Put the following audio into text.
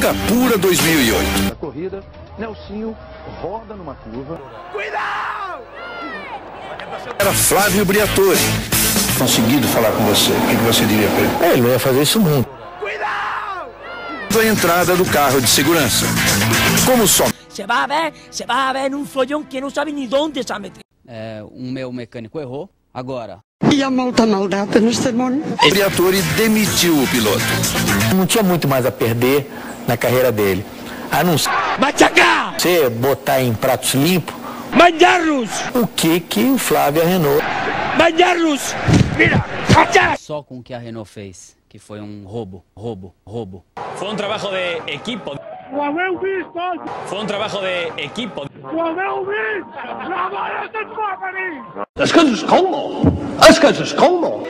Singapura 2008. Na corrida, Nelsinho roda numa curva. Cuidado! Era Flávio Briatore. Conseguido falar com você, o que você diria para ele? Ele não ia fazer isso nunca. Cuidado! A entrada do carro de segurança. Como só. Você vai ver num follão que não sabe nem onde se meter. Meu mecânico errou, agora. E há muita maldade neste mundo. O Briatore demitiu o piloto. Não tinha muito mais a perder na carreira dele. A não ser você botar em pratos limpos o que o Flávio e a Renault. Só com o que a Renault fez, que foi um roubo. Fue un trabajo de equipo. Fue un trabajo de equipo. As coisas como?